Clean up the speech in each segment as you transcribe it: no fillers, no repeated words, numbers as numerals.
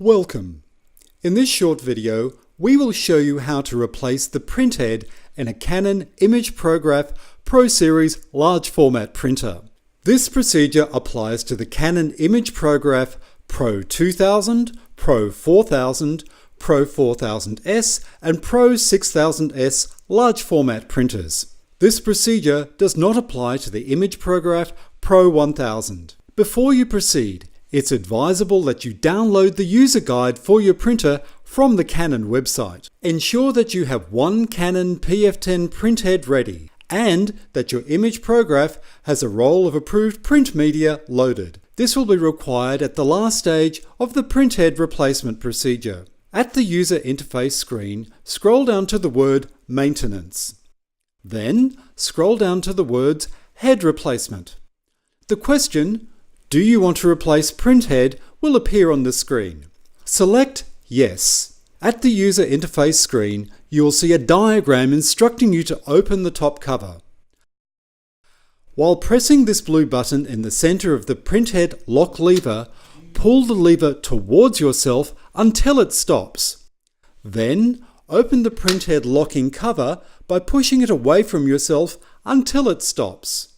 Welcome! In this short video, we will show you how to replace the printhead in a Canon PRO-Series Large Format printer. This procedure applies to the Canon PRO-2000, PRO-4000, PRO-4000S and PRO-6000S Large Format printers. This procedure does not apply to the PRO-1000. Before you proceed, it's advisable that you download the user guide for your printer from the Canon website. Ensure that you have one Canon PF10 printhead ready and that your image prograph has a roll of approved print media loaded. This will be required at the last stage of the printhead replacement procedure. At the user interface screen, scroll down to the word Maintenance. Then scroll down to the words Head Replacement. The question, "Do you want to replace printhead?" will appear on the screen. Select Yes. At the user interface screen, you will see a diagram instructing you to open the top cover. While pressing this blue button in the center of the printhead lock lever, pull the lever towards yourself until it stops. Then, open the printhead locking cover by pushing it away from yourself until it stops.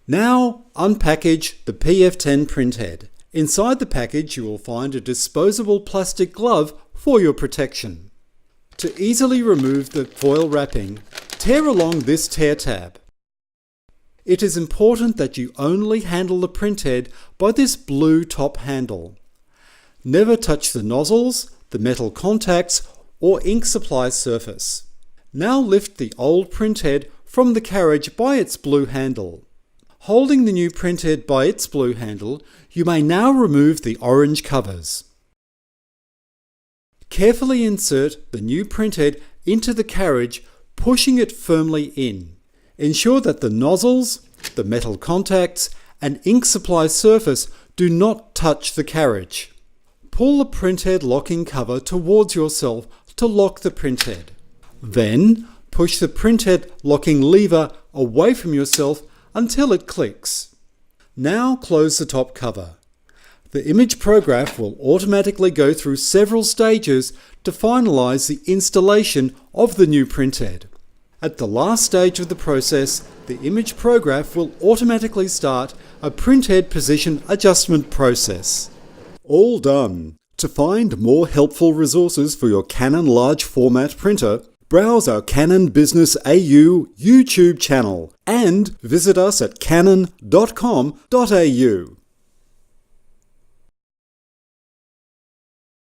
Now, unpackage the PF10 printhead. Inside the package, you will find a disposable plastic glove for your protection. To easily remove the foil wrapping, tear along this tear tab. It is important that you only handle the printhead by this blue top handle. Never touch the nozzles, the metal contacts, or ink supply surface. Now lift the old printhead from the carriage by its blue handle. Holding the new printhead by its blue handle, you may now remove the orange covers. Carefully insert the new printhead into the carriage, pushing it firmly in. Ensure that the nozzles, the metal contacts, and ink supply surface do not touch the carriage. Pull the printhead locking cover towards yourself to lock the printhead. Then, push the printhead locking lever away from yourself until it clicks. Now close the top cover. The image prograph will automatically go through several stages to finalize the installation of the new printhead. At the last stage of the process, the image prograph will automatically start a printhead position adjustment process. All done. To find more helpful resources for your Canon large format printer, browse our Canon Business AU YouTube channel and visit us at canon.com.au.